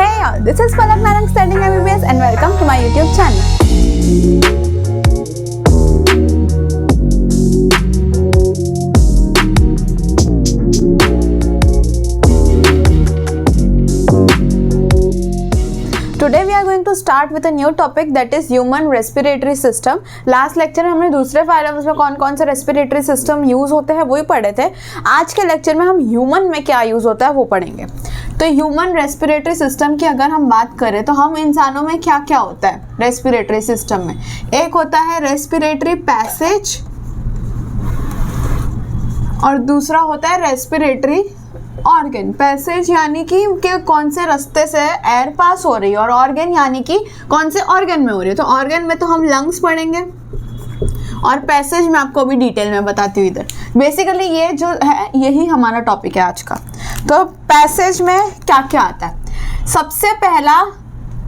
Hey all, this is Palak Narang studying MBBS and welcome to my YouTube channel. Today we are going to start with a new topic that is human respiratory system. Last lecture में हमने दूसरे phylums में कौन कौन से respiratory system use होते हैं वही पढ़े थे. आज के लेक्चर में हम ह्यूमन में क्या यूज होता है वो पढ़ेंगे. तो ह्यूमन रेस्पिरेटरी सिस्टम की अगर हम बात करें तो हम इंसानों में क्या क्या होता है रेस्पिरेटरी सिस्टम में. एक होता है रेस्पिरेटरी पैसेज और दूसरा होता है रेस्पिरेटरी ऑर्गन. पैसेज यानी कि कौन से रास्ते से एयर पास हो रही है और ऑर्गन यानी कि कौन से ऑर्गन में हो रही है. तो ऑर्गन में तो हम लंग्स पढ़ेंगे और पैसेज में आपको अभी डिटेल में बताती हूँ. इधर बेसिकली ये जो है यही हमारा टॉपिक है आज का. तो पैसेज में क्या क्या आता है. सबसे पहला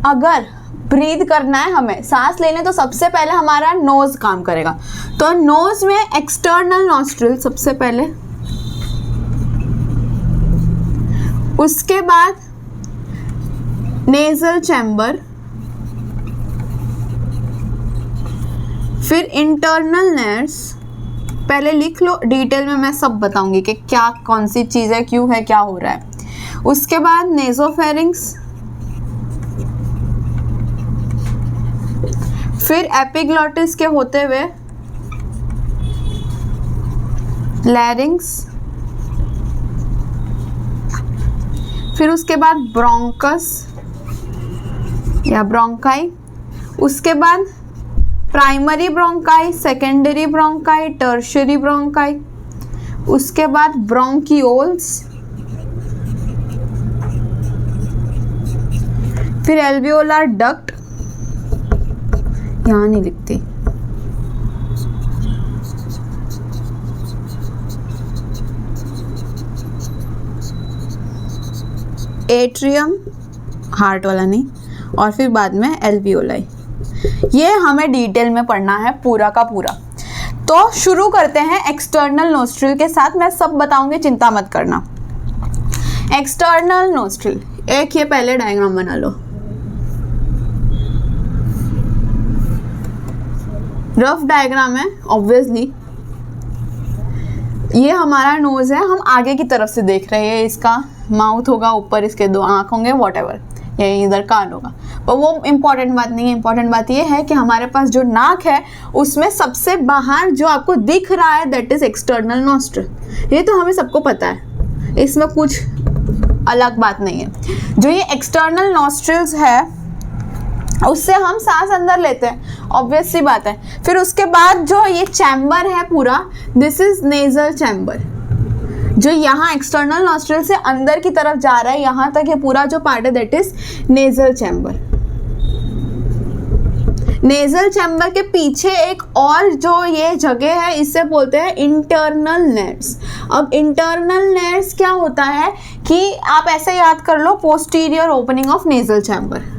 अगर ब्रीथ करना है हमें सांस लेने तो सबसे पहले हमारा नोज काम करेगा. तो नोज में एक्सटर्नल नॉस्ट्रिल सबसे पहले, उसके बाद नेजल चैम्बर, फिर इंटरनल नर्व्स. पहले लिख लो, डिटेल में मैं सब बताऊंगी कि क्या कौन सी चीज़ है, क्यों है, क्या हो रहा है. उसके बाद नेजोफेरिंक्स, फिर एपिग्लॉटिस के होते हुए लैरिंग्स, फिर उसके बाद ब्रोंकस या ब्रोंकाई, उसके बाद primary bronchi, secondary bronchi, tertiary bronchi, उसके बाद ब्रोंकियोल्स, फिर एल्वियोलर डक्ट. यहाँ नहीं लिखती. एट्रियम, हार्ट वाला नहीं, और फिर बाद में एल्वियोलाई. ये हमें डिटेल में पढ़ना है पूरा का पूरा. तो शुरू करते हैं एक्सटर्नल नोस्ट्रिल के साथ. मैं सब बताऊंगी, चिंता मत करना. एक्सटर्नल नोस्ट्रिल, एक ये पहले डायग्राम बना लो. रफ डायग्राम है ऑब्वियसली. ये हमारा नोज है, हम आगे की तरफ से देख रहे हैं. इसका माउथ होगा, ऊपर इसके दो आँख होंगे, वॉटएवर, या इधर कान होगा, पर वो इम्पॉर्टेंट बात नहीं है. इम्पॉर्टेंट बात ये है कि हमारे पास जो नाक है उसमें सबसे बाहर जो आपको दिख रहा है दैट इज एक्सटर्नल नॉस्ट्रिल. ये तो हमें सबको पता है, इसमें कुछ अलग बात नहीं है. जो ये एक्सटर्नल नॉस्ट्रिल्स है उससे हम सांस अंदर लेते हैं, ऑब्वियस सी बात है. फिर उसके बाद जो ये चैम्बर है पूरा, दिस इज नेजल चैम्बर. जो यहाँ एक्सटर्नल नॉस्ट्रिल से अंदर की तरफ जा रहा है, यहाँ तक ये पूरा जो पार्ट है that is nasal chamber. Nasal chamber के पीछे एक और जो ये जगह है इसे बोलते हैं इंटरनल नर्व्स. अब इंटरनल नर्व्स क्या होता है कि आप ऐसे याद कर लो, posterior opening of nasal chamber.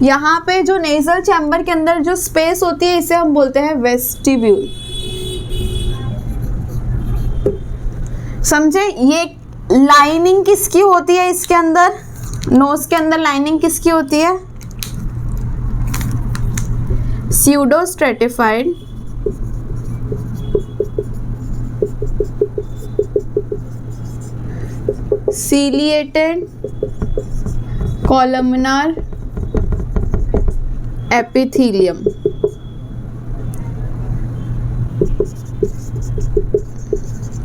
यहाँ पे जो नेजल चैम्बर के अंदर जो स्पेस होती है इसे हम बोलते हैं वेस्टिब्यूल. समझे. ये लाइनिंग किसकी होती है इसके अंदर, नोज के अंदर लाइनिंग किसकी होती है, pseudo stratified ciliated columnar epithelium.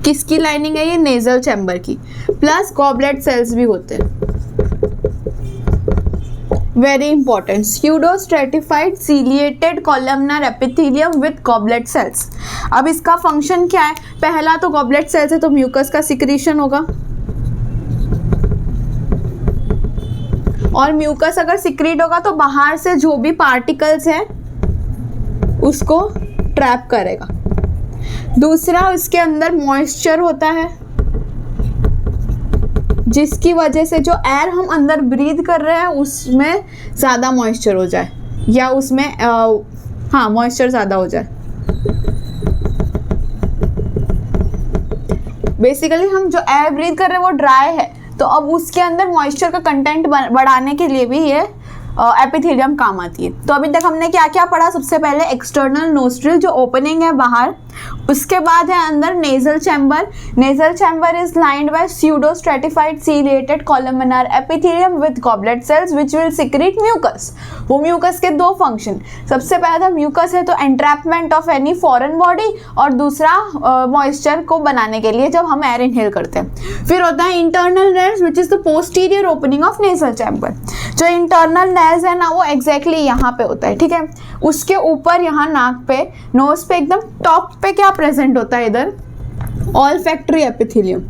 किसकी लाइनिंग है ये, नेजल चैम्बर की. प्लस गॉबलेट सेल्स भी होते हैं, very important. Pseudo stratified ciliated columnar epithelium with goblet sales. अब इसका फंक्शन क्या है. पहला तो गॉबलेट सेल्स है तो म्यूकस का सिक्रीशन होगा, और म्यूकस अगर सिक्रीट होगा तो बाहर से जो भी पार्टिकल्स हैं उसको ट्रैप करेगा. दूसरा, इसके अंदर मॉइस्चर होता है जिसकी वजह से जो एयर हम अंदर ब्रीथ कर रहे हैं उसमें ज़्यादा मॉइस्चर हो जाए या उसमें हाँ मॉइस्चर ज़्यादा हो जाए। बेसिकली हम जो एयर ब्रीथ कर रहे हैं वो ड्राई है, तो अब उसके अंदर मॉइस्चर का कंटेंट बढ़ाने के लिए भी ये एपिथेलियम काम आती है। तो अभी तक हमने क्या क्या पढ़ा? सबसे पहले एक्सटर्नल नोस्ट्रिल जो ओपनिंग है बाहर, उसके बाद है अंदर nasal chamber. Nasal chamber is lined by pseudo stratified ciliated columnar epithelium with goblet cells which will secrete mucus. वो म्यूकस के दो फंक्शन, सबसे पहला तो म्यूकस है तो entrapment of any foreign body, और दूसरा मॉइस्चर को बनाने के लिए जब हम एयर इनहेल करते हैं। फिर होता है internal nails which is the posterior opening of nasal chamber. जो इंटरनल नेल्स है ना वो एग्जैक्टली यहाँ पे होता है, ठीक है। उसके ऊपर यहाँ नाक पे, नोज पे एकदम टॉप पे क्या प्रेजेंट होता है इधर? Olfactory epithelium.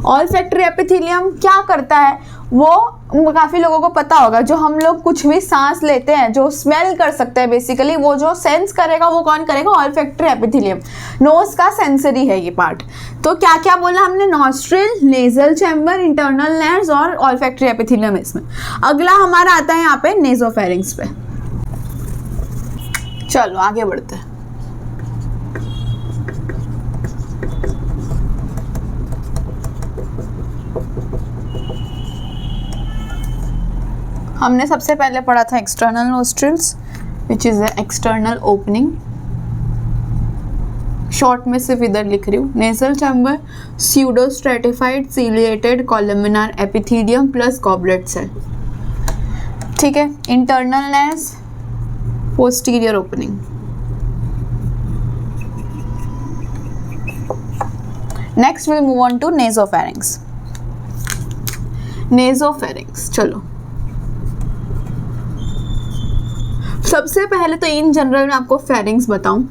ऑल्फैक्टरी एपिथेलियम क्या करता है? वो काफ़ी लोगों को पता होगा, जो हम लोग कुछ भी सांस लेते हैं, जो स्मेल कर सकते हैं, बेसिकली वो जो सेंस करेगा वो कौन करेगा? Olfactory epithelium. नोज का सेंसरी है ये पार्ट। तो क्या क्या बोला हमने? Nostril, nasal chamber, internal nails और ऑल्फैक्टरी एपिथेलियम इसमें। अगला हमारा आता है यहाँ पे नेजोफेरिंक्स पे। चलो आगे बढ़ते हैं। हमने सबसे पहले पढ़ा था external nostrils which is external opening, short में सिर्फ इधर लिख रही हूँ। Nasal chamber pseudo stratified ciliated columnar epithelium plus goblet cell, ठीक है। Internal nares posterior opening. Next will move on to nasopharynx. Nasopharynx, चलो सबसे पहले तो इन जनरल में आपको फेरिंग्स बताऊं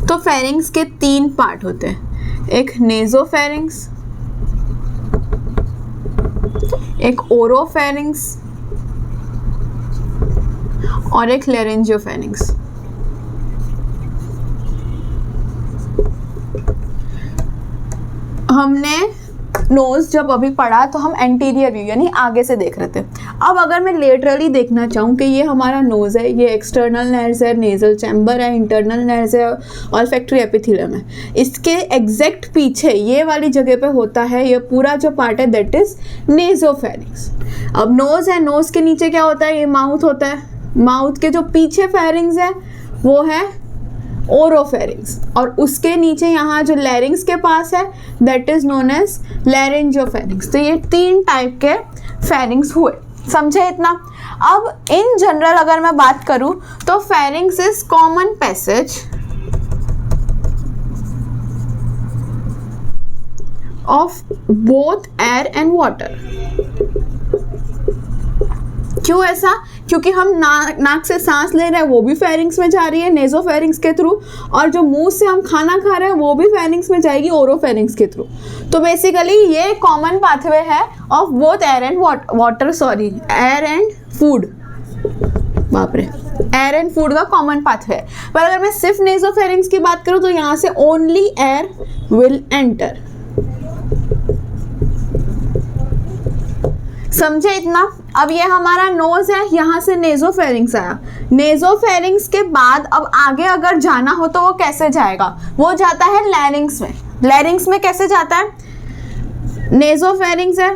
तो फेरिंग्स के 3 पार्ट होते हैं, एक नेजोफेरिंग्स, एक ओरोफेरिंग्स और एक लेरेंजियोफेरिंग्स। हमने नोज जब अभी पढ़ा तो हम एंटीरियर व्यू यानी आगे से देख रहे थे। अब अगर मैं लेटरली देखना चाहूँ कि ये हमारा नोज है, ये एक्सटर्नल नेल्स है, नेजल चैम्बर है, इंटरनल नेल्स है, ऑल्फैक्टरी एपिथेलियम है, इसके एग्जैक्ट पीछे ये वाली जगह पे होता है ये पूरा जो पार्ट है दैट इज नेजोफेरिंग्स। अब नोज है, नोज के नीचे क्या होता है? ये माउथ होता है। माउथ के जो पीछे फेरिंग्स है वो है ओरोफेरिंग्स, और उसके नीचे यहाँ जो लैरिंग्स के पास है दैट इज नोन एज लैरिंजियोफेरिंग्स। तो ये 3 टाइप के फेरिंग्स हुए, समझे इतना? अब इन जनरल अगर मैं बात करूं तो pharynx is common passage of both air and water. क्यों ऐसा? क्योंकि हम नाक से सांस ले रहे हैं वो भी फेरिंग्स में जा रही है नेजोफेरिंग्स के थ्रू, और जो मुंह से हम खाना खा रहे हैं वो भी फेरिंग्स में जाएगी ओरोफेरिंग्स के थ्रू। तो बेसिकली ये कॉमन पाथवे है of both air and water, sorry air and food, बाप रे, एयर एंड फूड का कॉमन पाथवे है। पर अगर मैं सिर्फ नेजोफेरिंग्स की बात करूं तो यहाँ से ओनली एयर विल एंटर। समझे इतना? अब ये हमारा नोज है, यहाँ से नेजोफेरिंग्स आया। नेजोफेरिंग्स के बाद अब आगे अगर जाना हो तो वो कैसे जाएगा? वो जाता है लैरिंग्स में। लैरिंग्स में कैसे जाता है? नेजोफेरिंग्स है,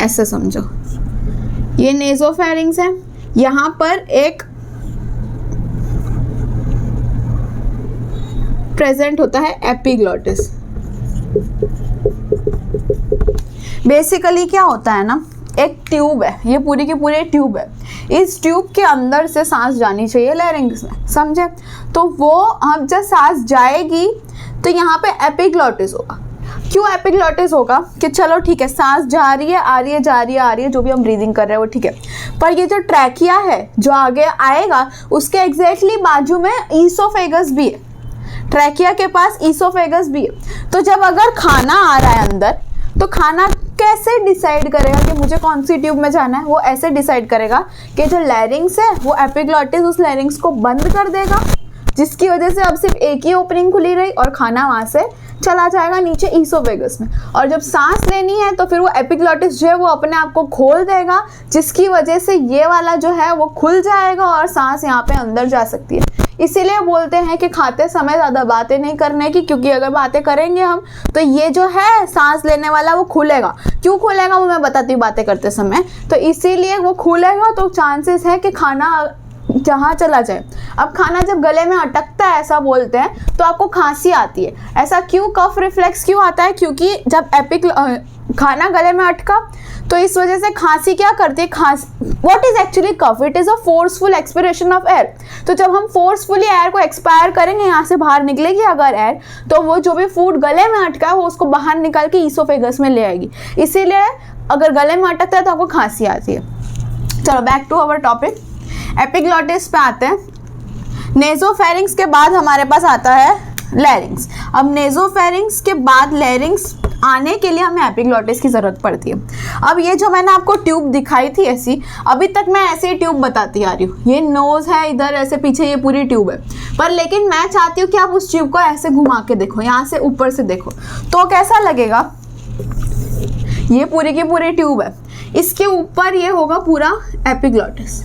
ऐसे समझो, ये नेजोफेरिंग्स है, यहाँ पर एक प्रेजेंट होता है एपिग्लॉटिस। बेसिकली क्या होता है ना, एक ट्यूब है, ये पूरी की पूरी ट्यूब है, इस ट्यूब के अंदर से सांस जानी चाहिए लैरिंग्स में, समझे? तो वो हम जब सांस जाएगी तो यहाँ पे एपिग्लॉटिस होगा। क्यों एपिग्लॉटिस होगा? कि चलो ठीक है, सांस जा रही है, आ रही है, जा रही है, आ रही है, जो भी हम ब्रीदिंग कर रहे हैं वो ठीक है, पर ये जो ट्रैकिया है जो आगे आएगा उसके एग्जैक्टली बाजू में ईसोफेगस भी है। ट्रैकिया के पास ईसोफेगस भी है। तो जब अगर खाना आ रहा है अंदर तो खाना कैसे डिसाइड करेगा कि मुझे कौन सी ट्यूब में जाना है? वो ऐसे डिसाइड करेगा कि जो लैरिंग्स है वो एपिग्लॉटिस उस लैरिंग्स को बंद कर देगा, जिसकी वजह से अब सिर्फ एक ही ओपनिंग खुली रही और खाना वहाँ से चला जाएगा नीचे ईसोफेगस में, और जब सांस लेनी है तो फिर वो एपिग्लॉटिस जो है वो अपने आप को खोल देगा, जिसकी वजह से ये वाला जो है वो खुल जाएगा और सांस यहाँ पे अंदर जा सकती है। इसीलिए बोलते हैं कि खाते समय ज़्यादा बातें नहीं करने की, क्योंकि अगर बातें करेंगे हम तो ये जो है सांस लेने वाला वो खुलेगा। क्यों खुलेगा वो मैं बताती हूँ बातें करते समय। तो इसीलिए वो खुलेगा तो चांसेस है कि खाना जहाँ चला जाए। अब खाना जब गले में अटकता है ऐसा बोलते हैं तो आपको खांसी आती है। ऐसा क्यों, कफ रिफ्लेक्स क्यों आता है? क्योंकि जब खाना गले में अटका तो इस वजह से खांसी क्या करती है, what is actually cough? It is a forceful expiration of air. तो जब हम फोर्सफुली एयर को एक्सपायर करेंगे, यहाँ से बाहर निकलेगी अगर एयर, तो वो जो भी फूड गले में अटका है वो उसको बाहर निकाल के ईसोफेगस में ले आएगी। इसीलिए अगर गले में अटकता है तो आपको खांसी आती है। चलो back to our topic, epiglottis पे आते हैं। नेजोफेरिंग्स के बाद हमारे पास आता है लैरिंग्स। अब नेजोफेरिंग्स के बाद लैरिंग्स आने के लिए हमें एपिग्लॉटिस की ज़रूरत पड़ती है। अब ये जो मैंने आपको ट्यूब दिखाई थी ऐसी, अभी तक मैं ऐसे ही ट्यूब बताती आ रही हूँ। ये नोज़ है, इधर ऐसे पीछे ये पूरी ट्यूब है, पर लेकिन मैं चाहती हूँ कि आप उस ट्यूब को ऐसे घुमा के देखो, यहाँ से ऊपर से देखो तो कैसा लगेगा। ये पूरी की पूरी ट्यूब है, इसके ऊपर ये होगा पूरा एपिग्लॉटिस।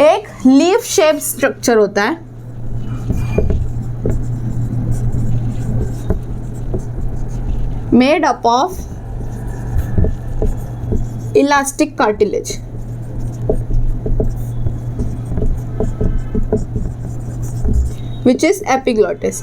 एक लीफ शेप स्ट्रक्चर होता है, made up of elastic cartilage. Which is epiglottis.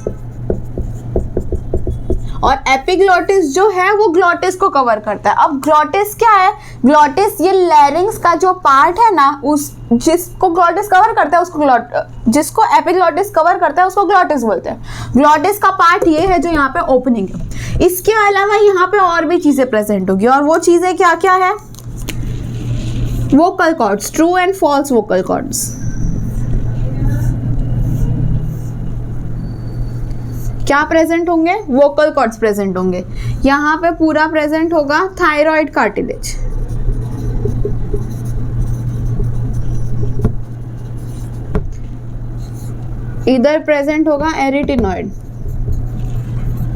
और एपिग्लॉटिस जो है वो ग्लॉटिस को कवर करता है। अब ग्लॉटिस क्या है? ग्लॉटिस ये लैरिंग्स का जो पार्ट है ना, उस जिसको ग्लॉटिस कवर करता है उसको जिसको एपिग्लॉटिस कवर करता है उसको ग्लॉटिस बोलते हैं। ग्लॉटिस का पार्ट ये है जो यहाँ पे ओपनिंग है। इसके अलावा यहाँ पे और भी चीजें प्रेजेंट होगी, और वो चीजें क्या क्या है? Vocal cords, true and false vocal cords. क्या प्रेजेंट होंगे? वोकल कॉर्ड्स प्रेजेंट होंगे। यहाँ पे पूरा प्रेजेंट होगा थायराइड कार्टिलेज। इधर प्रेजेंट होगा एरिटिनॉइड,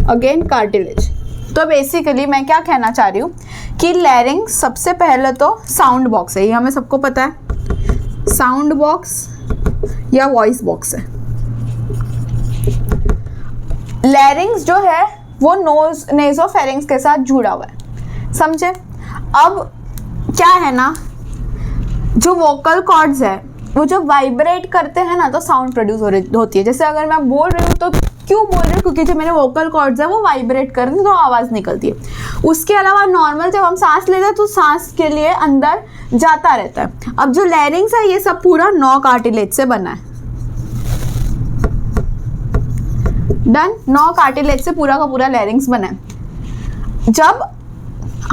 अगेन कार्टिलेज। तो बेसिकली मैं क्या कहना चाह रही हूँ कि लैरिंग्स सबसे पहले तो साउंड बॉक्स है, ये हमें सबको पता है। साउंड बॉक्स या वॉइस बॉक्स है। लैरिंग्स जो है वो नेजोफेरिंग्स के साथ जुड़ा हुआ है, समझे? अब क्या है ना, जो वोकल कॉर्ड्स है वो जब वाइब्रेट करते हैं ना तो साउंड प्रोड्यूस होती है। जैसे अगर मैं बोल रही हूँ तो क्यों बोल रही हूँ? क्योंकि जो मेरे वोकल कॉर्ड्स है वो वाइब्रेट करते हैं तो आवाज़ निकलती है। उसके अलावा नॉर्मल जब हम सांस लेते हैं तो सांस के लिए अंदर जाता रहता है। अब जो लैरिंग्स है ये सब पूरा 9 कार्टिलेज से बना है। डन, 9 कार्टिलेज से पूरा का पूरा लैरिंग्स बना है। जब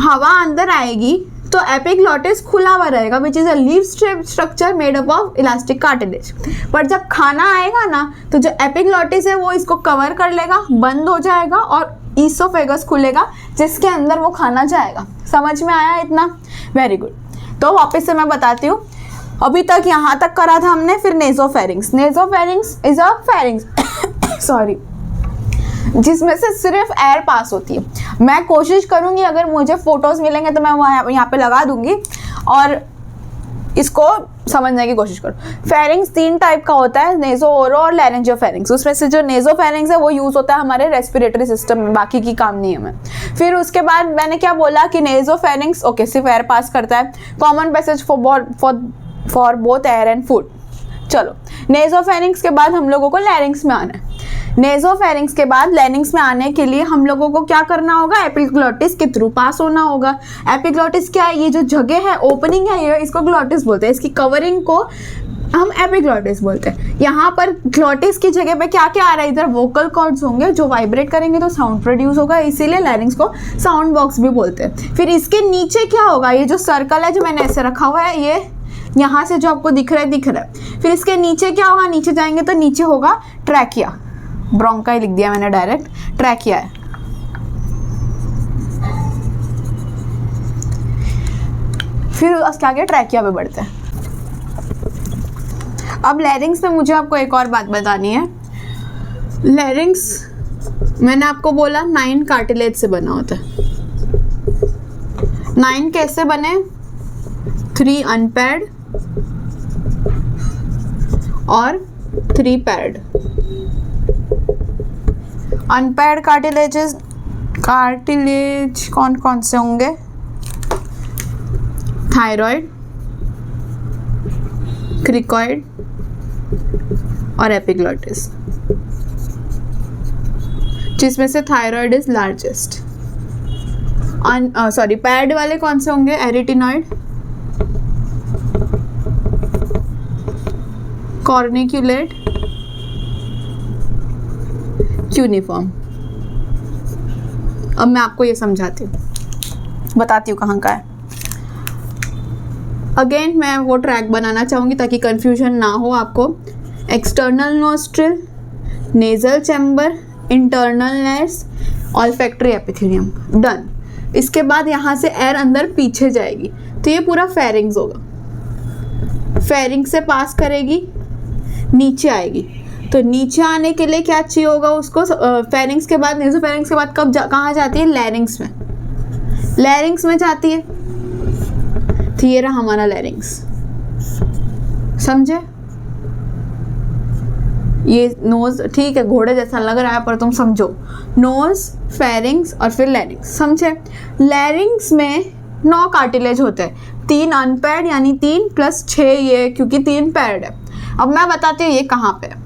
हवा अंदर आएगी तो एपिग्लॉटिस खुला हुआ रहेगा, which is a leaf structure made up of elastic cartilage. पर जब खाना आएगा ना तो जो एपिग्लॉटिस है वो इसको कवर कर लेगा, बंद हो जाएगा और ईसोफेगस खुलेगा जिसके अंदर वो खाना जाएगा। समझ में आया इतना? Very good. तो वापस से मैं बताती हूँ, अभी तक यहाँ तक करा था हमने, फिर nasopharynx. Nasopharynx is a pharynx sorry, जिसमें से सिर्फ एयर पास होती है। मैं कोशिश करूंगी, अगर मुझे फोटोज मिलेंगे तो मैं वहाँ यहाँ पे लगा दूंगी और इसको समझने की कोशिश करो। फेरिंग्स 3 टाइप का होता है, नेजो, ओरो और लैरिंजियोफेरिंग्स। उसमें से जो नेजोफेरिंग्स है वो यूज़ होता है हमारे रेस्पिरेटरी सिस्टम में, बाकी की काम नहीं है हमें। फिर उसके बाद मैंने क्या बोला कि नेजोफेरिंग्स ओके सिर्फ एयर पास करता है, common passage for both air and food. चलो, नेजोफेरिंग्स के बाद हम लोगों को लैरिंग्स में आना है। नेजोफेरिंग्स के बाद लैरिंग्स में आने के लिए हम लोगों को क्या करना होगा? एपिग्लॉटिस के थ्रू पास होना होगा। एपिग्लॉटिस क्या है? ये जो जगह है, ओपनिंग है, ये इसको ग्लॉटिस बोलते हैं। इसकी कवरिंग को हम एपिग्लॉटिस बोलते हैं। यहाँ पर ग्लॉटिस की जगह पे क्या क्या आ रहा है? इधर वोकल कॉर्ड्स होंगे जो वाइब्रेट करेंगे तो साउंड प्रोड्यूस होगा, इसीलिए लैरिंग्स को साउंड बॉक्स भी बोलते हैं। फिर इसके नीचे क्या होगा? ये जो सर्कल है जो मैंने ऐसे रखा हुआ है, ये यहाँ से जो आपको दिख रहा है। फिर इसके नीचे क्या होगा? नीचे जाएंगे तो नीचे होगा ट्रैकिया। ब्रोंकाई लिख दिया मैंने डायरेक्ट, ट्रैकिया है। फिर उसके आगे ट्रैकिया पे बढ़ते हैं। अब लैरिंग्स में मुझे आपको एक और बात बतानी है। लैरिंग्स मैंने आपको बोला 9 कार्टिलेज से बना होता है। 9 कैसे बने? 3 अनपेयर्ड और 3 पेयर्ड। अनपेयर्ड कार्टिलेज कौन कौन से होंगे? थायराइड, क्रिकॉइड और एपिग्लॉटिस, जिसमें से थायराइड इज लार्जेस्ट। पेयर्ड वाले कौन से होंगे? एरिटिनॉइड, कॉर्निक्यूलेट, क्यूनिफॉर्म। अब मैं आपको ये समझाती हूँ, बताती हूँ कहाँ का है। अगेन मैं वो ट्रैक बनाना चाहूँगी ताकि कंफ्यूजन ना हो आपको। External nostril, nasal chamber, internal nares, olfactory epithelium, done. इसके बाद यहाँ से एयर अंदर पीछे जाएगी तो ये पूरा फेरिंग्स होगा। फेरिंग्स से पास करेगी, नीचे आएगी। तो नीचे आने के लिए क्या चाहिए होगा उसको? फेरिंग्स के बाद, नेज़ोफेरिंग्स के बाद कहाँ जाती है? लैरिंग्स में। लैरिंग्स में जाती है। तो ये रहा हमारा लैरिंग्स, समझे? ये नोज ठीक है, घोड़े जैसा लग रहा है पर तुम समझो। नोज, फेरिंग्स और फिर लैरिंग्स, समझे? लैरिंग्स में 9 कार्टिलेज होते हैं, 3 अनपेयर्ड यानी 3 + 6 ये, क्योंकि 3 पेयर्ड है। अब मैं बताती हूँ ये कहाँ पे है।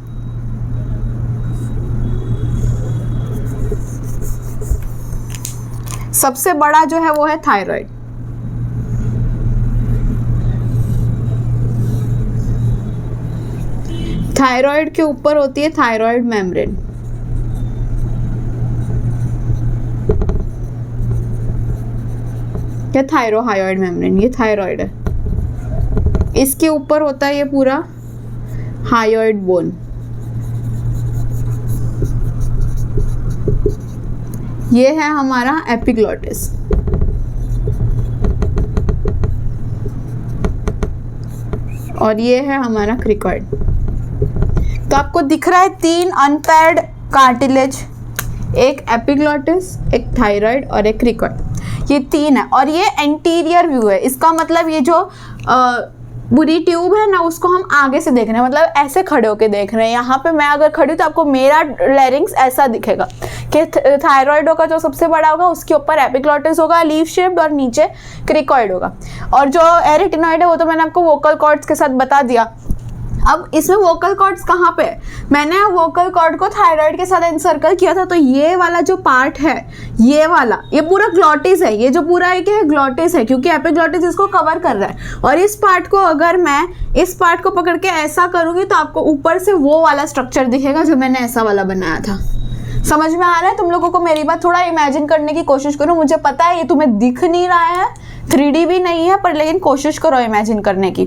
सबसे बड़ा जो है वो है थायराइड। थायराइड के ऊपर होती है थायराइड मेम्ब्रेन। क्या? थायरोहायोइड मेम्ब्रेन, ये थायराइड है। इसके ऊपर होता है ये पूरा हायोइड बोन। ये है हमारा एपिग्लॉटिस। और ये है हमारा क्रिकॉइड। तो आपको दिख रहा है 3 अनपेयर्ड कार्टिलेज, एक एपिग्लॉटिस, एक थायराइड और एक क्रिकॉइड। ये 3 है और ये एंटीरियर व्यू है। इसका मतलब ये जो बुरी ट्यूब है ना, उसको हम आगे से देख रहे हैं, मतलब ऐसे खड़े होके देख रहे हैं। यहाँ पे मैं अगर खड़ी हूँ तो आपको मेरा लैरिंग्स ऐसा दिखेगा कि थायराइड होगा जो सबसे बड़ा होगा, उसके ऊपर एपिग्लॉटिस होगा लीफ शेप्ड और नीचे क्रिकॉइड होगा। और जो एरिटिनॉइड है वो तो मैंने आपको वोकल कॉर्ड्स के साथ बता दिया। अब इसमें वोकल कॉर्ड्स कहाँ पे है? मैंने वोकल कॉर्ड को थायराइड के साथ एनसर्कल किया था, तो ये वाला जो पार्ट है, ये वाला, ये पूरा ग्लॉटिस है। ये जो पूरा एक है ग्लॉटिस है, क्योंकि एपिग्लॉटिस इसको कवर कर रहा है। और इस पार्ट को अगर मैं इस पार्ट को पकड़ के ऐसा करूँगी तो आपको ऊपर से वो वाला स्ट्रक्चर दिखेगा जो मैंने ऐसा वाला बनाया था। समझ में आ रहा है तुम लोगों को मेरी बात? थोड़ा इमेजिन करने की कोशिश करो। मुझे पता है ये तुम्हें दिख नहीं रहा है, 3D भी नहीं है, पर लेकिन कोशिश करो इमेजिन करने की।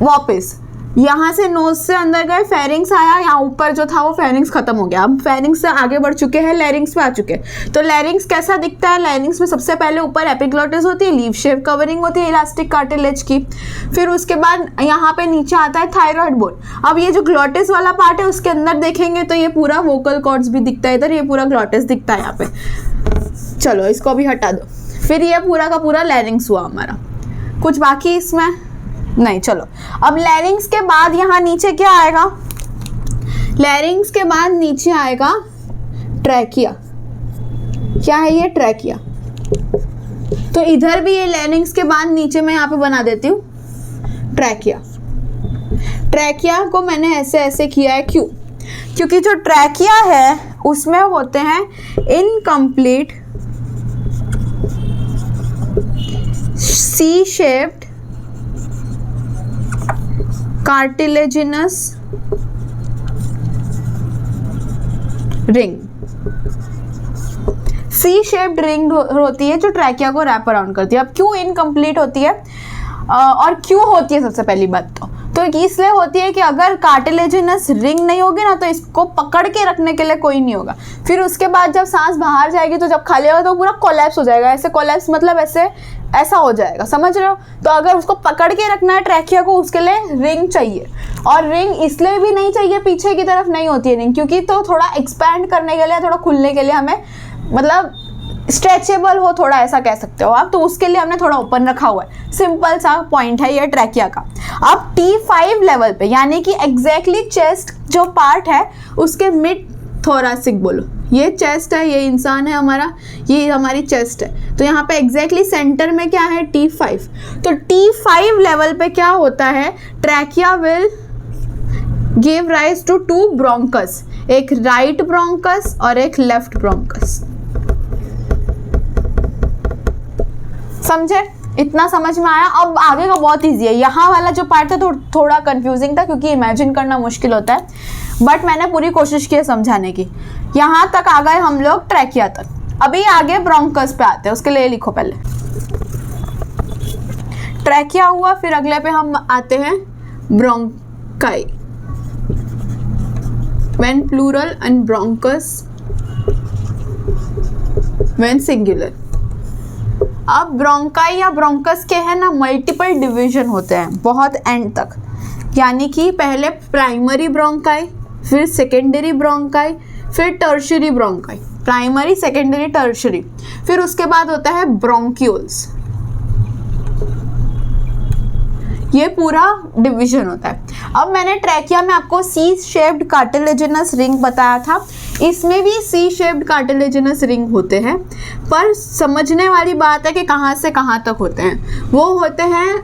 वापस यहाँ से नोज से अंदर गए, फेरिंग्स आया, यहाँ ऊपर जो था वो फेरिंग्स खत्म हो गया। अब फेरिंग्स से आगे बढ़ चुके हैं, लैरिंग्स पे आ चुके हैं। तो लैरिंग्स कैसा दिखता है? लैरिंग्स में सबसे पहले ऊपर एपिग्लॉटिस होती है, लीफ शेप कवरिंग होती है इलास्टिक कार्टिलेज की। फिर उसके बाद यहाँ पे नीचे आता है थायराइड बोन। अब ये जो ग्लॉटिस वाला पार्ट है उसके अंदर देखेंगे तो ये पूरा वोकल कॉर्ड्स भी दिखता है इधर, ये पूरा ग्लॉटिस दिखता है यहाँ पे। चलो इसको भी हटा दो। फिर ये पूरा का पूरा लैरिंग्स हुआ हमारा। कुछ बाकी इसमें नहीं। चलो अब लैरिंग्स के बाद यहाँ नीचे क्या आएगा? लैरिंग्स के बाद नीचे आएगा ट्रैकिया। क्या है ये? ट्रैकिया। तो इधर भी ये लैरिंग्स के बाद नीचे मैं यहाँ पे बना देती हूँ ट्रैकिया। ट्रैकिया को मैंने ऐसे ऐसे किया है, क्यों? क्योंकि जो ट्रैकिया है उसमें होते हैं incomplete C shaped cartilaginous ring. C shaped ring होती है जो ट्रैकिया को रैप अराउंड करती है। अब क्यों इनकम्प्लीट होती है और क्यों होती है? सबसे पहली बात तो इसलिए होती है कि अगर कार्टिलेजिनस रिंग नहीं होगी ना तो इसको पकड़ के रखने के लिए कोई नहीं होगा। फिर उसके बाद जब सांस बाहर जाएगी तो जब खाली होगा तो पूरा कोलैप्स हो जाएगा। ऐसे कोलैप्स मतलब ऐसे ऐसा हो जाएगा, समझ रहे हो। तो अगर उसको पकड़ के रखना है ट्रैकिया को, उसके लिए रिंग चाहिए। और रिंग इसलिए भी नहीं चाहिए, पीछे की तरफ नहीं होती है रिंग, क्योंकि तो थोड़ा एक्सपैंड करने के लिए, थोड़ा खुलने के लिए हमें, मतलब स्ट्रेचेबल हो थोड़ा, ऐसा कह सकते हो आप, तो उसके लिए हमने थोड़ा ओपन रखा हुआ है। सिंपल सा पॉइंट है ये ट्रैकिया का। अब T5 लेवल पे, यानी कि एग्जैक्टली चेस्ट जो पार्ट है उसके मिड थोरासिक बोलो, ये चेस्ट है, ये इंसान है हमारा, ये हमारी चेस्ट है। तो यहाँ पे एग्जैक्टली सेंटर में क्या है, T5। तो T5 लेवल पे क्या होता है, trachea will give rise to 2 bronchus, एक राइट ब्रोंकस और एक लेफ्ट ब्रोंकस। समझे, इतना समझ में आया। अब आगे का बहुत इजी है। यहाँ वाला जो पार्ट था तो थोड़ा कंफ्यूजिंग था, क्योंकि इमेजिन करना मुश्किल होता है, बट मैंने पूरी कोशिश की है समझाने की। यहाँ तक आ गए हम लोग ट्रैकिया तक। अभी आगे ब्रोंकस पे आते हैं, उसके लिए लिखो पहले। ट्रैकिया हुआ, फिर अगले पे हम आते हैं bronchi, when plural and bronchus when singular. अब ब्रोंकाई या ब्रोंकस के हैं ना मल्टीपल डिवीजन होते हैं बहुत एंड तक, यानी कि पहले प्राइमरी ब्रोंकाई, फिर सेकेंडरी ब्रोंकाई, फिर tertiary bronchi, primary secondary tertiary, फिर उसके बाद होता है ब्रोंक्यूल्स। ये पूरा डिवीजन होता है। अब मैंने ट्रैकिया में आपको सी शेप्ड कार्टिलेजिनस रिंग बताया था, इसमें भी सी शेप्ड कार्टिलेजिनस रिंग होते हैं, पर समझने वाली बात है कि कहाँ से कहाँ तक होते हैं। वो होते हैं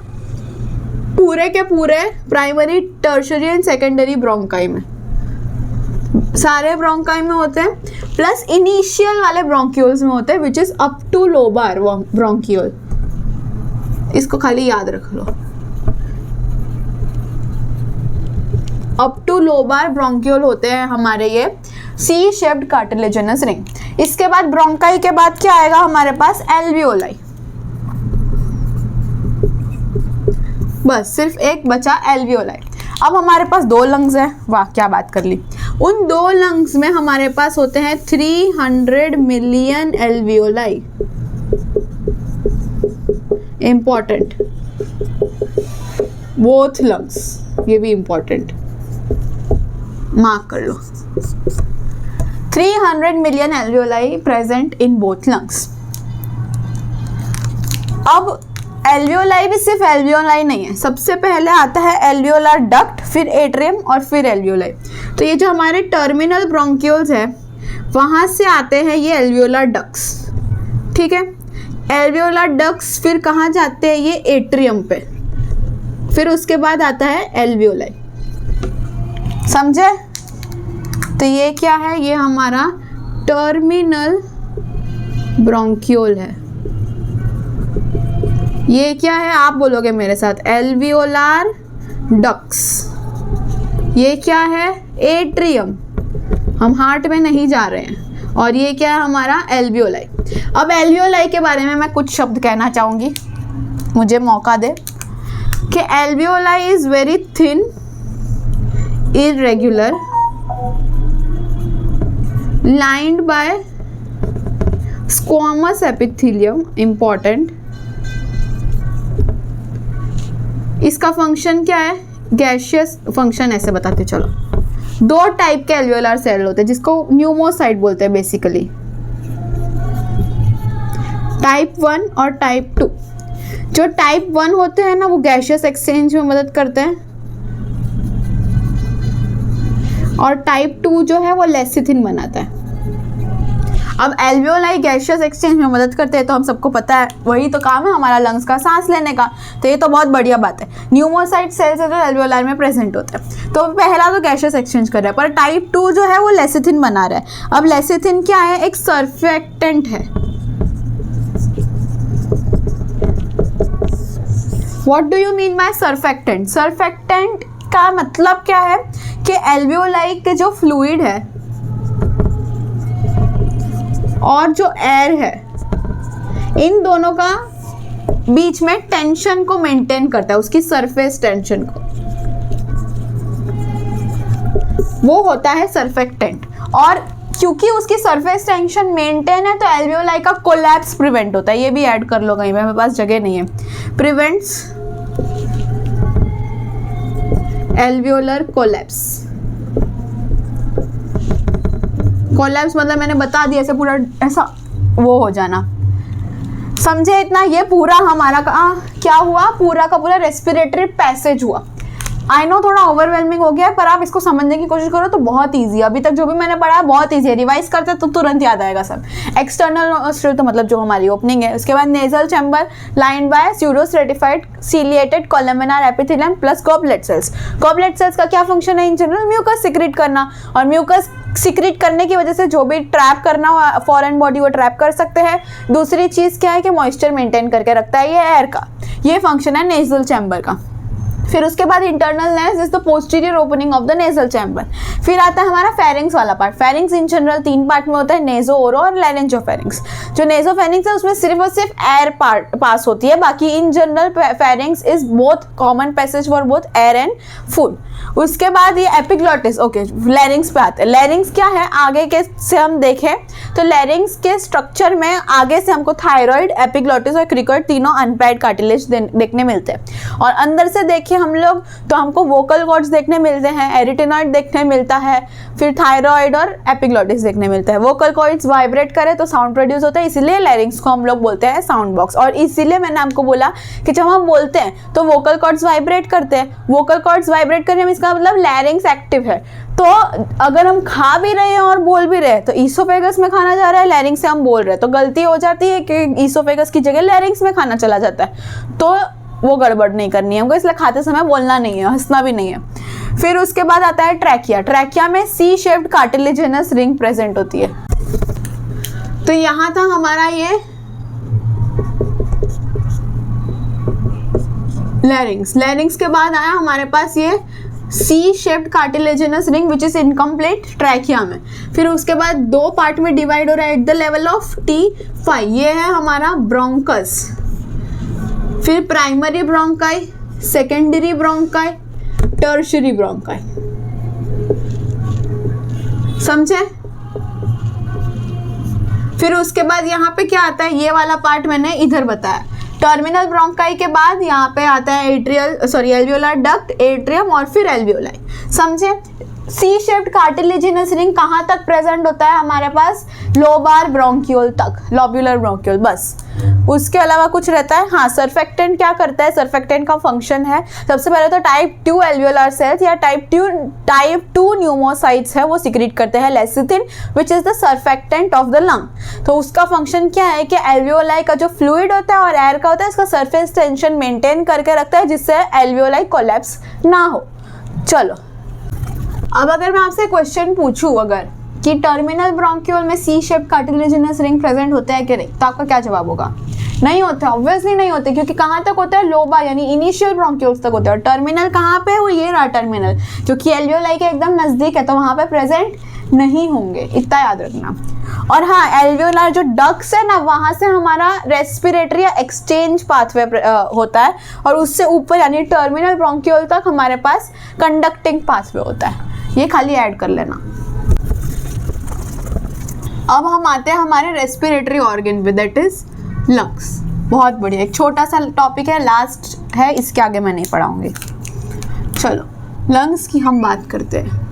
पूरे के पूरे primary tertiary and secondary bronchi में, सारे ब्रोंकाई में होते हैं, प्लस इनिशियल वाले ब्रोंक्यूल्स में होते हैं, which is up to lobar bronchiole. इसको खाली याद रख लो, अप टू लोबार ब्रोंक्यूल होते हैं हमारे ये सी शेप्ड कार्टिलेजिनस रिंग। इसके बाद ब्रोंकाई के बाद क्या आएगा हमारे पास, एल्वियोलाई। बस सिर्फ एक बचा एल्वियोलाई। अब हमारे पास 2 लंग्स हैं, वाह क्या बात कर ली। उन 2 लंग्स में हमारे पास होते हैं 300 million alveoli. Important, both lungs, ये भी इंपॉर्टेंट, मार्क कर लो। 300 million alveoli present in both lungs. अब एल्वियोलाई भी सिर्फ एल्वियोलाई नहीं है, सबसे पहले आता है एल्वियोलार डक्ट, फिर एट्रियम और फिर एल्वियोलाई। तो ये जो हमारे टर्मिनल ब्रोंक्यूल्स है वहां से आते हैं ये एल्वियोलार डक्ट्स, ठीक है। एल्वियोलार डक्ट्स फिर कहाँ जाते हैं, ये एट्रियम पे, फिर उसके बाद आता है एल्वियोलाई। समझे। तो ये क्या है, ये हमारा टर्मिनल ब्रोंक्यूल है। ये क्या है, आप बोलोगे मेरे साथ, एल्वियोलार डक्ट्स। ये क्या है, एट्रियम, हम हार्ट में नहीं जा रहे हैं। और ये क्या है हमारा, एल्वियोलाई। अब एल्वियोलाई के बारे में मैं कुछ शब्द कहना चाहूँगी, मुझे मौका दे। कि alveoli is very thin, irregular, lined by squamous epithelium, important। इसका फंक्शन क्या है, गैशियस फंक्शन, ऐसे बताते चलो। 2 टाइप के एल्वियोलार सेल होते हैं जिसको न्यूमोसाइट बोलते हैं बेसिकली, टाइप 1 और टाइप 2। जो टाइप 1 होते हैं ना वो गैशियस एक्सचेंज में मदद करते हैं, और टाइप 2 जो है वो लेसिथिन बनाता है। अब एल्वियोलाई गैशियस एक्सचेंज में मदद करते हैं तो हम सबको पता है, वही तो काम है हमारा लंग्स का, सांस लेने का। तो ये तो बहुत बढ़िया बात है। न्यूमोसाइट सेल्स है जो एल्वियोलाई में प्रेजेंट होते हैं। तो पहला तो गैशियस एक्सचेंज कर रहा है, पर टाइप 2 जो है वो लेसिथिन बना रहा है। अब लेसिथिन क्या है, एक सर्फेक्टेंट है। What do you mean by surfactant? Surfactant का मतलब क्या है कि एल्वियोलाई के जो फ्लूइड है और जो एयर है, इन दोनों का बीच में टेंशन को मेंटेन करता है, उसकी सरफेस टेंशन को, वो होता है सर्फेक्टेंट। और क्योंकि उसकी सरफेस टेंशन मेंटेन है तो एल्वियोलाई का कोलैप्स प्रिवेंट होता है। ये भी ऐड कर लो कहीं पे, मेरे पास जगह नहीं है। Prevents alveolar collapse. कोलैप्स मतलब मैंने बता दिया, ऐसे पूरा ऐसा वो हो जाना, समझे इतना? ये पूरा हमारा क्या हुआ, पूरा का पूरा रेस्पिरेटरी पैसेज हुआ। आई नो थोड़ा ओवरवेलमिंग हो गया है, पर आप इसको समझने की कोशिश करो तो बहुत ईजी है। अभी तक जो भी मैंने पढ़ा है बहुत ईजी है, रिवाइज करते तो तुरंत याद आएगा सब। एक्सटर्नल नोस्ट्रल तो मतलब जो हमारी ओपनिंग है, उसके बाद nasal chamber lined by pseudo stratified ciliated columnar epithelium plus goblet cells. Goblet cells का क्या फंक्शन है इन जनरल? म्यूकस सिक्रीट करना, और म्यूकस सिक्रीट करने की वजह से जो भी ट्रैप करना हो फॉरेन बॉडी वो ट्रैप कर सकते हैं। दूसरी चीज़ क्या है कि मॉइस्चर मेंटेन करके रखता है ये एयर का, ये फंक्शन है नेजल चैम्बर का। फिर उसके बाद internal nares is the posterior opening of the nasal chamber. फिर आता है हमारा फेरिंग्स वाला part. Pharynx in general 3 part में होता है, नेजो, ओरो और लैरिंजोफेरिंग्स। जो नेजोफेरिंग्स है उसमें सिर्फ और सिर्फ एयर पास होती है, बाकी in general pharynx is both common passage for both air and food. उसके बाद ये एपिग्लॉटिस, ओके लैरिंग्स पे आते हैं। लैरिंग्स क्या है आगे के से हम देखें तो लैरिंग्स के स्ट्रक्चर में आगे से हमको थायराइड, एपिग्लॉटिस और क्रिकॉइड तीनों अनपैड कार्टिलेज देखने मिलते हैं। और अंदर से देखिए हम लोग तो हमको वोकल कॉर्ड्स देखने मिलते हैं, एरिटेनॉइड देखने मिलता है, फिर थायराइड और एपिग्लॉटिस देखने मिलता है। वोकल कॉर्ड्स वाइब्रेट करे तो साउंड प्रोड्यूस होता है, इसीलिए लैरिंग्स को हम लोग बोलते हैं साउंड बॉक्स। और इसीलिए मैंने आपको बोला कि जब हम बोलते हैं तो वोकल कॉर्ड्स वाइब्रेट करते हैं। वोकल कॉर्ड्स वाइब्रेट करने में इसका मतलब लैरिंग्स एक्टिव है। तो अगर हम खा भी रहे हैं और बोल भी रहे हैं तो ईसोफेगस में खाना जा रहा है, लैरिंग्स से हम बोल रहे हैं, तो गलती हो जाती है कि ईसोफेगस की जगह लैरिंग्स में खाना चला जाता है। तो वो गड़बड़ नहीं करनी है हमको, इसलिए खाते समय बोलना नहीं है, हंसना भी नहीं है। फिर उसके बाद आता है ट्रैकिया। ट्रैकिया में C shaped cartilaginous ring present होती है। तो यहाँ था हमारा ये लैरिंग्स। लैरिंग्स के बाद आया हमारे पास ये C shaped cartilaginous ring which is incomplete trachea में। फिर उसके बाद 2 पार्ट में डिवाइड हो रहा है at the level of T5। ये है हमारा ब्रोंकस। फिर primary bronchi, secondary bronchi, tertiary bronchi, समझे? फिर उसके बाद यहाँ पे क्या आता है, ये वाला पार्ट मैंने इधर बताया। टर्मिनल ब्रोंकाई के बाद यहाँ पे आता है एल्वियोलर डक्ट, एट्रियम और फिर एल्वियोलाई, समझे? सी शेप्ड कार्टिलेजिनस रिंग कहाँ तक प्रेजेंट होता है हमारे पास? लोबार ब्रोंक्यूल तक, लोब्यूलर ब्रोंक्यूल, बस। उसके अलावा कुछ रहता है? हाँ, सर्फेक्टेंट क्या करता है? सर्फेक्टेंट का फंक्शन है सबसे पहले तो टाइप 2 एल्वियोलर सेल्स या टाइप 2 न्यूमोसाइट्स है वो सिक्रीट करते हैं lecithin which is the surfactant of the lung. तो उसका फंक्शन क्या है कि एल्वियोलाई का जो फ्लूइड होता है और एयर का होता है इसका सरफेस टेंशन मेंटेन करके रखता है जिससे एल्वियोलाई कोलैप्स ना हो। चलो अब अगर मैं आपसे क्वेश्चन पूछूं अगर कि टर्मिनल ब्रोंक्यूल में C shaped cartilaginous ring present होता है कि नहीं, तो आपका क्या जवाब होगा? नहीं होता, ऑब्वियसली नहीं होते, क्योंकि कहाँ तक होता है? लोबा यानी इनिशियल ब्रोंक्यूल्स तक होता है। और टर्मिनल कहाँ पे है? वो ये रहा टर्मिनल, जो कि एल्वियोलाई के एकदम नजदीक है, तो वहाँ पे प्रेजेंट नहीं होंगे, इतना याद रखना। और हाँ, एल्वियोलर जो डक्ट्स है ना, वहाँ से हमारा रेस्पिरेटरी या एक्सचेंज पाथवे होता है, और उससे ऊपर यानी टर्मिनल ब्रोंक्यूल तक हमारे पास कंडक्टिंग पाथवे होता है। ये खाली ऐड कर लेना। अब हम आते हैं हमारे रेस्पिरेटरी ऑर्गन पे, दैट इज लंग्स। बहुत बढ़िया, एक छोटा सा टॉपिक है, लास्ट है, इसके आगे मैं नहीं पढ़ाऊंगी। चलो लंग्स की हम बात करते हैं।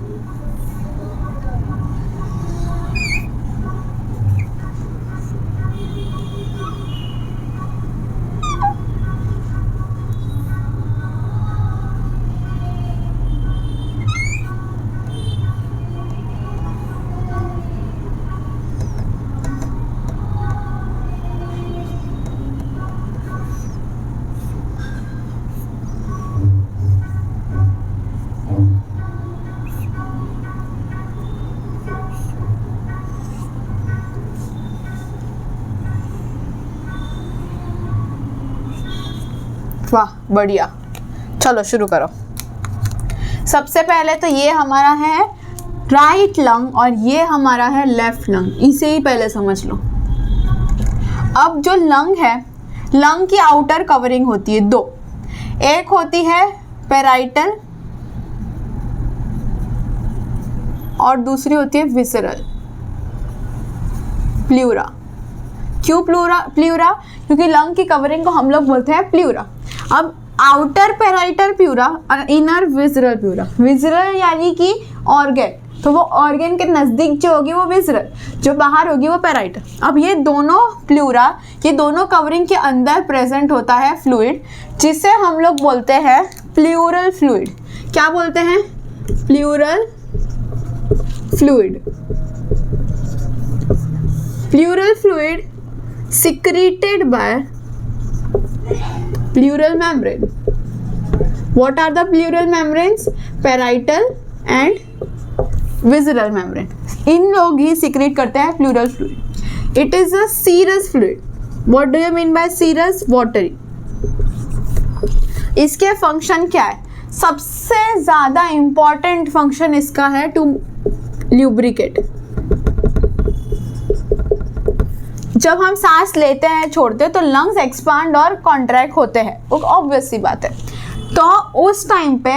वाह बढ़िया, चलो शुरू करो। सबसे पहले तो ये हमारा है राइट लंग और ये हमारा है लेफ्ट लंग, इसे ही पहले समझ लो। अब जो लंग है, लंग की आउटर कवरिंग होती है 2, एक होती है पेराइटल और दूसरी होती है विसरल। प्लूरा। क्यों प्लूरा? क्योंकि लंग की कवरिंग को हम लोग बोलते हैं प्लूरा। अब आउटर पैराइटल प्लूरा और इनर विसरल प्लूरा। विसरल यानी कि ऑर्गन, तो वो ऑर्गन के नज़दीक जो होगी वो विसरल, जो बाहर होगी वो पैराइटल। अब ये दोनों प्लूरा, ये दोनों कवरिंग के अंदर प्रेजेंट होता है फ्लूइड, जिसे हम लोग बोलते हैं प्लूरल फ्लूइड। क्या बोलते हैं? Pleural fluid. Pleural fluid secreted by pleural membrane. What are the pleural membranes? Parietal and visceral membrane. इन लोग ही secrete करते हैं pleural fluid. It is a serous fluid. What do you mean by serous? Watery. इसके function क्या है? सबसे ज़्यादा important function इसका है to lubricate. जब हम सांस लेते हैं छोड़ते हैं तो लंग्स एक्सपांड और कॉन्ट्रैक्ट होते हैं, वो ऑब्वियस सी बात है। तो उस टाइम पे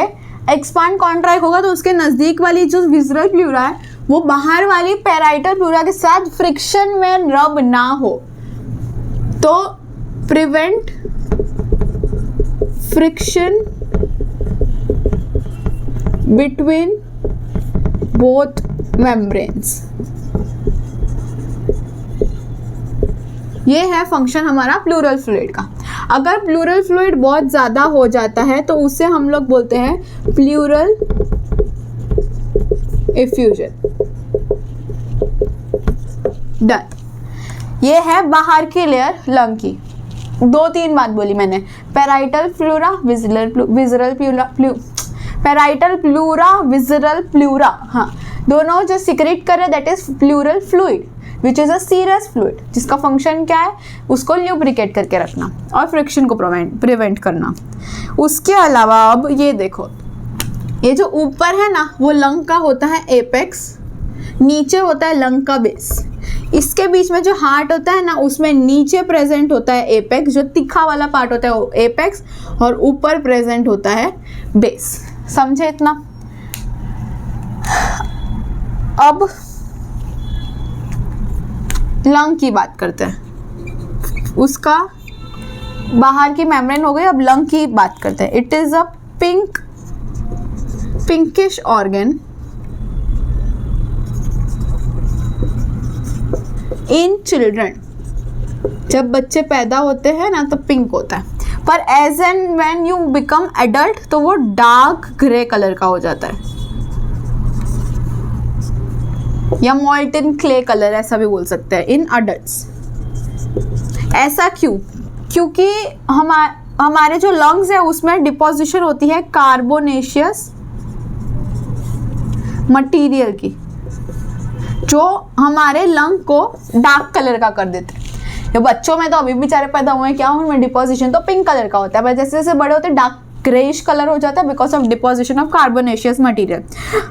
एक्सपांड कॉन्ट्रैक्ट होगा तो उसके नज़दीक वाली जो विसरल प्लूरा है वो बाहर वाली पैराइटल प्लूरा के साथ फ्रिक्शन में रब ना हो, तो prevent friction between both membranes. ये है फंक्शन हमारा प्लूरल फ्लूइड का। अगर प्लूरल फ्लूइड बहुत ज़्यादा हो जाता है तो उससे हम लोग बोलते हैं प्लूरल इफ्यूजन। डन। ये है बाहर की लेयर लंग की। 2-3 बात बोली मैंने, parietal pleura, visceral pleura, parietal pleura, visceral pleura, हाँ, दोनों जो सिक्रेट कर रहे that is pleural fluid which is a serous fluid, जिसका फंक्शन क्या है? उसको ल्यूब्रिकेट करके रखना और फ्रिक्शन को प्रिवेंट करना। उसके अलावा अब ये देखो, ये जो ऊपर है ना वो लंग का होता है एपेक्स, नीचे होता है लंग का बेस। इसके बीच में जो हार्ट होता है ना उसमें नीचे प्रेजेंट होता है एपेक्स, जो तीखा वाला पार्ट होता है वो एपेक्स, और ऊपर प्रेजेंट होता है बेस। समझे इतना? अब लंग की बात करते हैं। उसका बाहर की मेम्ब्रेन हो गई, अब लंग की बात करते हैं। It is a pinkish organ in children. जब बच्चे पैदा होते हैं ना तो पिंक होता है, पर age and when you become adult तो वो डार्क ग्रे कलर का हो जाता है, या मॉल्टन क्ले कलर ऐसा भी बोल सकते हैं इन अडल्ट्स। ऐसा क्यों? क्योंकि हमारे जो लंग्स है उसमें डिपोजिशन होती है कार्बोनेशियस मटेरियल की, जो हमारे लंग को डार्क कलर का कर देते हैं। ये बच्चों में तो अभी बेचारे पैदा हुए हैं, क्या उनमें डिपोजिशन तो पिंक कलर का होता है, पर जैसे जैसे बड़े होते हैं डार्क ग्रेइश कलर हो जाता है because of deposition of carbonaceous material.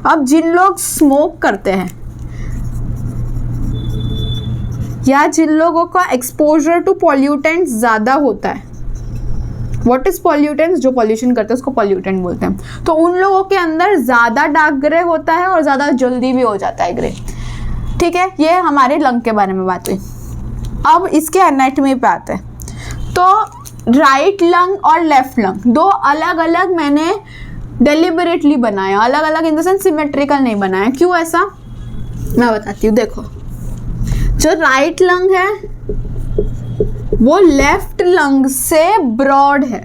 अब जिन लोग स्मोक करते हैं या जिन लोगों का एक्सपोजर टू पॉल्यूटेंट्स ज़्यादा होता है, व्हाट इज पॉल्यूटेंट्स? जो पॉल्यूशन करते हैं उसको पॉल्यूटेंट बोलते हैं, तो उन लोगों के अंदर ज़्यादा डार्क ग्रे होता है और ज़्यादा जल्दी भी हो जाता है ग्रे। ठीक है, ये हमारे लंग के बारे में बात हुई। अब इसके एनाटॉमी पे आते हैं। तो राइट लंग और लेफ्ट लंग दो अलग अलग मैंने डेलिबरेटली बनाया, अलग अलग इन द सेंस सिमेट्रिकल नहीं बनाया। क्यों ऐसा? मैं बताती हूँ। देखो, जो राइट लंग है वो लेफ्ट लंग से ब्रॉड है।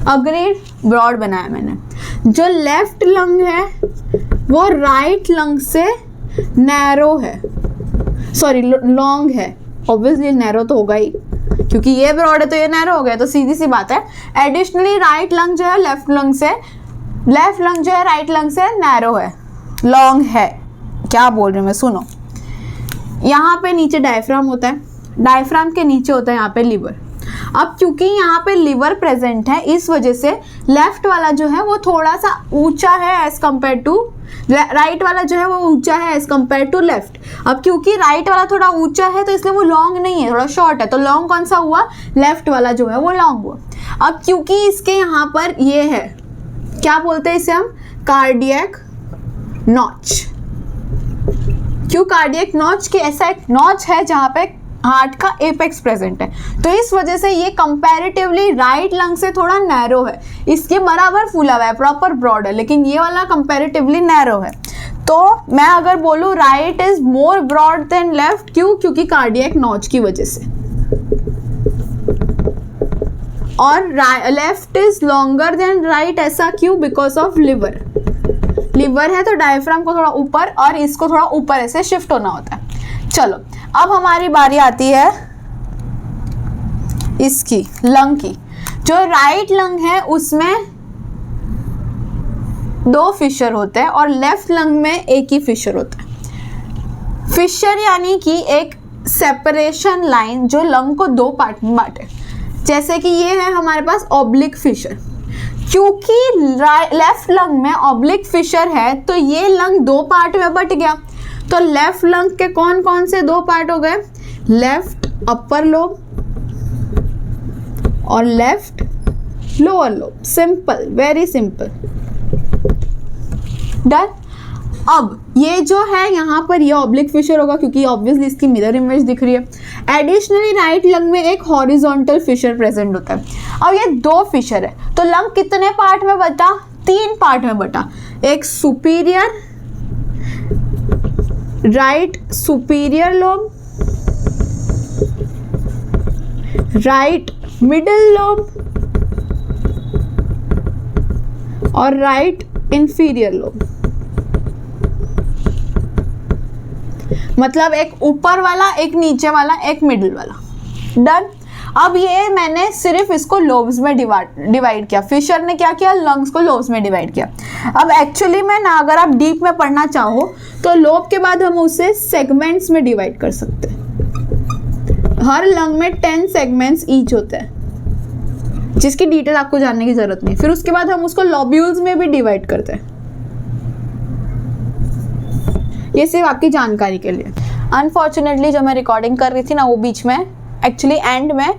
अग्रीड? ब्रॉड बनाया मैंने। जो लेफ्ट लंग है वो राइट लंग से नैरो है, सॉरी लॉन्ग है। ऑब्वियसली नैरो तो होगा ही, क्योंकि ये ब्रॉड है तो ये नैरो हो गया, तो सीधी सी बात है। एडिशनली राइट लंग जो है लेफ्ट लंग से, लेफ्ट लंग जो है राइट लंग से नैरो है, लॉन्ग है। क्या बोल रही हूँ मैं, सुनो। यहाँ पे नीचे डायफ्राम होता है, डायफ्राम के नीचे होता है यहाँ पे लिवर। अब क्योंकि यहाँ पे लिवर प्रेजेंट है इस वजह से लेफ्ट वाला जो है वो थोड़ा सा ऊंचा है एज कम्पेयर टू राइट वाला जो है वो ऊंचा है एज कम्पेयर टू लेफ्ट। अब क्योंकि राइट वाला थोड़ा ऊंचा है तो इसलिए वो लॉन्ग नहीं है, थोड़ा शॉर्ट है, तो लॉन्ग कौन सा हुआ? लेफ्ट वाला जो है वो लॉन्ग हुआ। अब क्योंकि इसके यहाँ पर ये है, क्या बोलते हैं इसे हम? Cardiac notch. क्यों कार्डियक नॉच कि ऐसा एक नॉच है जहाँ पे हार्ट का एपेक्स प्रेजेंट है, तो इस वजह से ये कंपैरेटिवली राइट लंग से थोड़ा नैरो है, इसके बराबर फूला हुआ है, प्रॉपर ब्रॉड है, लेकिन ये वाला कंपैरेटिवली नैरो है। तो मैं अगर बोलूँ right is more broad than left, क्यों? क्योंकि कार्डियक नॉच की वजह से। और left is longer than right, ऐसा क्यों? Because of liver. लिवर है तो डायफ्राम को थोड़ा ऊपर और इसको थोड़ा ऊपर ऐसे शिफ्ट होना होता है। चलो अब हमारी बारी आती है इसकी लंग की। जो राइट लंग है उसमें 2 फिशर होते हैं और लेफ्ट लंग में एक ही फिशर होता है। फिशर यानी कि एक सेपरेशन लाइन जो लंग को 2 पार्ट में बांटे, जैसे कि ये है हमारे पास ऑब्लिक फिशर। क्योंकि लेफ्ट लंग में ऑब्लिक फिशर है तो ये लंग 2 पार्ट में बट गया। तो लेफ्ट लंग के कौन कौन से 2 पार्ट हो गए? लेफ्ट अपर लोब और left lower lobe. Simple, very simple, done. अब ये जो है यहाँ पर ये ऑब्लिक फिशर होगा क्योंकि ऑब्वियसली इसकी मिरर इमेज दिख रही है। एडिशनली राइट लंग में एक हॉरिजॉन्टल फिशर प्रेजेंट होता है। अब ये 2 फिशर है तो लंग कितने पार्ट में बटा? 3 पार्ट में बटा। एक superior, right superior lobe, right middle lobe और राइट इंफीरियर लोब। मतलब एक ऊपर वाला, एक नीचे वाला, एक मिडिल वाला। डन। अब ये मैंने सिर्फ इसको लोब्स में डिवाइड किया। फिशर ने क्या किया? लंग्स को लोब्स में डिवाइड किया। अब एक्चुअली में ना, अगर आप डीप में पढ़ना चाहो तो लोब के बाद हम उसे सेगमेंट्स में डिवाइड कर सकते हैं। हर लंग में 10 सेगमेंट्स ईच होते हैं, जिसकी डिटेल आपको जानने की जरूरत नहीं। फिर उसके बाद हम उसको लॉब्यूल्स में भी डिवाइड करते हैं। ये सिर्फ आपकी जानकारी के लिए। अनफॉर्चुनेटली जो मैं रिकॉर्डिंग कर रही थी ना, वो बीच में एक्चुअली एंड में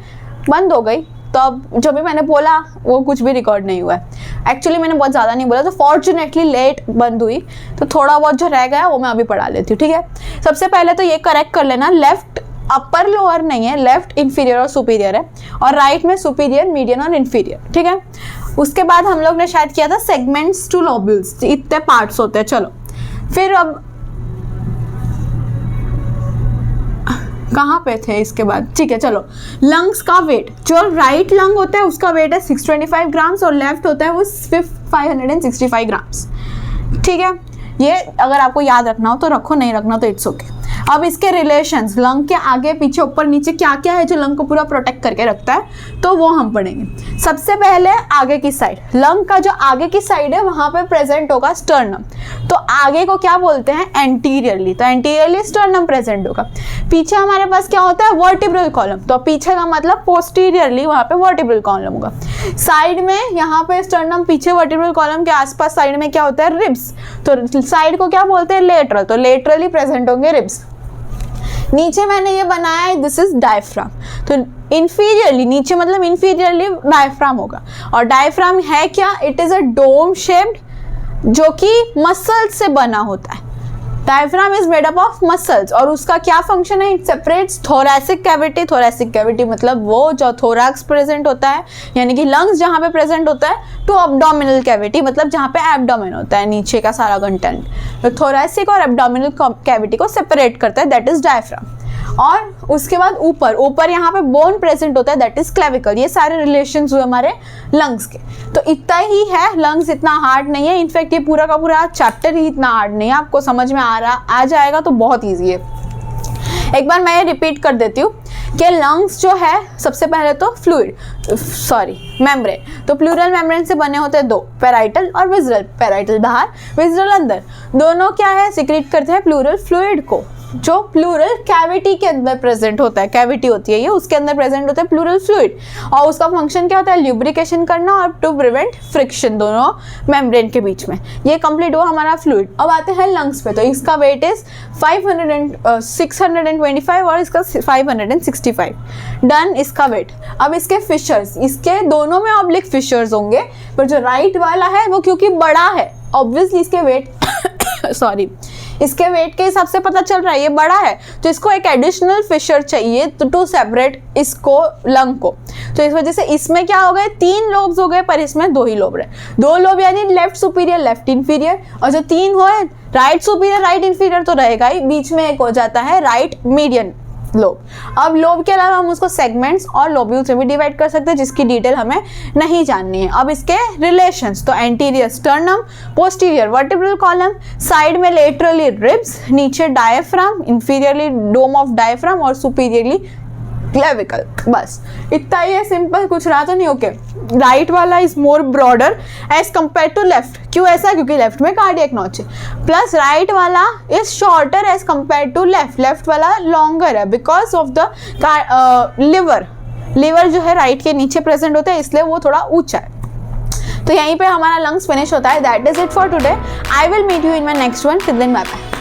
बंद हो गई, तो अब जो भी मैंने बोला वो कुछ भी रिकॉर्ड नहीं हुआ है। एक्चुअली मैंने बहुत ज़्यादा नहीं बोला, तो फॉर्चुनेटली लेट बंद हुई, तो थोड़ा बहुत जो रह गया वो मैं अभी पढ़ा लेती हूँ, ठीक है। सबसे पहले तो ये करेक्ट कर लेना, लेफ्ट अपर लोअर नहीं है, लेफ्ट इंफीरियर और सुपीरियर है, और राइट में सुपीरियर, मीडियन और इंफीरियर, ठीक है। उसके बाद हम लोग ने शायद किया था सेगमेंट्स टू लॉब्यूल्स, इतने पार्ट्स होते हैं। चलो फिर अब कहाँ पे थे इसके बाद, ठीक है। चलो लंग्स का वेट, जो राइट लंग होता है उसका वेट है 625 ग्राम्स और लेफ्ट होता है वो 565 ग्राम्स, ठीक है। ये अगर आपको याद रखना हो तो रखो, नहीं रखना तो इट्स ओके। अब इसके रिलेशंस, लंग के आगे पीछे ऊपर नीचे क्या क्या है जो लंग को पूरा प्रोटेक्ट करके रखता है, तो वो हम पढ़ेंगे। सबसे पहले आगे की साइड, लंग का जो आगे की साइड है वहाँ पे प्रेजेंट होगा स्टर्नम। तो आगे को क्या बोलते हैं? एंटीरियरली, तो एंटीरियरली स्टर्नम प्रेजेंट होगा। पीछे हमारे पास क्या होता है? वर्टिब्रल कॉलम, तो पीछे का मतलब पोस्टीरियरली वहाँ पे वर्टिब्रल कॉलम होगा। साइड में यहाँ पे स्टर्नम पीछे वर्टिब्रल कॉलम के आसपास साइड में क्या होता है? रिब्स, तो साइड को क्या बोलते हैं? लेटरल, तो लेटरली प्रेजेंट होंगे रिब्स। नीचे मैंने ये बनाया है, दिस इज डायफ्राम, तो इंफीरियरली, नीचे मतलब इंफीरियरली डायफ्राम होगा। और डायफ्राम है क्या? It is a dome shaped जो कि मसल्स से बना होता है। Diaphragm is made up of muscles, और उसका क्या फंक्शन है? It separates thoracic cavity. Thoracic cavity मतलब वो जो थोरैक्स प्रेजेंट होता है, यानी कि लंग्स जहाँ पे प्रेजेंट होता है, टू एब्डोमिनल कैविटी मतलब जहाँ पे एब्डोमेन होता है, नीचे का सारा कंटेंट, तो थोरैसिक और एब्डोमिनल कैविटी को सेपरेट करता है, दैट इज डायफ्राम। और उसके बाद ऊपर यहाँ पे बोन प्रेजेंट होता है, दैट इज क्लेविकल। ये सारे रिलेशंस हुए हमारे लंग्स के। तो इतना ही है, लंग्स इतना हार्ड नहीं है, इनफैक्ट ये पूरा का पूरा चैप्टर ही इतना हार्ड नहीं है, आपको समझ में आ जाएगा तो बहुत ईजी है। एक बार मैं ये रिपीट कर देती हूँ कि लंग्स जो है, सबसे पहले तो मेम्ब्रेन, तो प्लूरल मेम्ब्रेन से बने होते हैं 2, पैराइटल और विज़रल। पैराइटल बाहर, विज़रल अंदर, दोनों क्या है? सिक्रीट करते हैं प्लूरल फ्लूइड को, जो प्लूरल कैविटी के अंदर प्रेजेंट होता है। कैविटी होती है ये, उसके अंदर प्रेजेंट होता है प्लूरल फ्लूइड, और उसका फंक्शन क्या होता है? ल्यूब्रिकेशन करना और टू प्रिवेंट फ्रिक्शन दोनों मेम्ब्रेन के बीच में। ये कंप्लीट हुआ हमारा फ्लूइड। अब आते हैं लंग्स पे, तो इसका वेट इज 625 और इसका 565। डन, इसका वेट। अब इसके फिशर्स, इसके दोनों में ऑब्लिक फिशर्स होंगे, पर जो राइट वाला है वो क्योंकि बड़ा है, ऑब्वियसली इसके वेट इसके वेट के हिसाब से पता चल रहा है ये बड़ा है, तो इसको एक एडिशनल फिशर चाहिए टू सेपरेट इसको लंग को। तो इस वजह से इसमें क्या हो गए, 3 लोब्स हो गए, पर इसमें 2 ही लोब रहे। 2 लोब यानी लेफ्ट सुपीरियर लेफ्ट इंफीरियर, और जो 3 हुए राइट सुपीरियर राइट इंफीरियर तो रहेगा ही, बीच में एक हो जाता है राइट मीडियन लोब। अब लोब के अलावा हम उसको सेगमेंट्स और लोब्यूल्स में भी डिवाइड कर सकते हैं, जिसकी डिटेल हमें नहीं जाननी है। अब इसके रिलेशंस, तो anterior sternum, posterior vertebral column, side में लेटरली रिब्स, नीचे diaphragm, inferiorly dome of diaphragm और सुपीरियरली क्लेविकल। बस इतना ही है, सिंपल, कुछ रहा तो नहीं। ओके, राइट वाला is more broader as compare to left. क्यों ऐसा, क्योंकि लेफ्ट में कार्डियक नॉच है, प्लस राइट वाला is shorter as compare to left, left वाला लॉन्गर है बिकॉज ऑफ द लिवर जो है राइट के नीचे प्रेजेंट होता है, इसलिए वो थोड़ा ऊंचा है। तो यहीं पे हमारा लंग्स फिनिश होता है। That is it for today. I will meet you in my next one. Till then bye bye.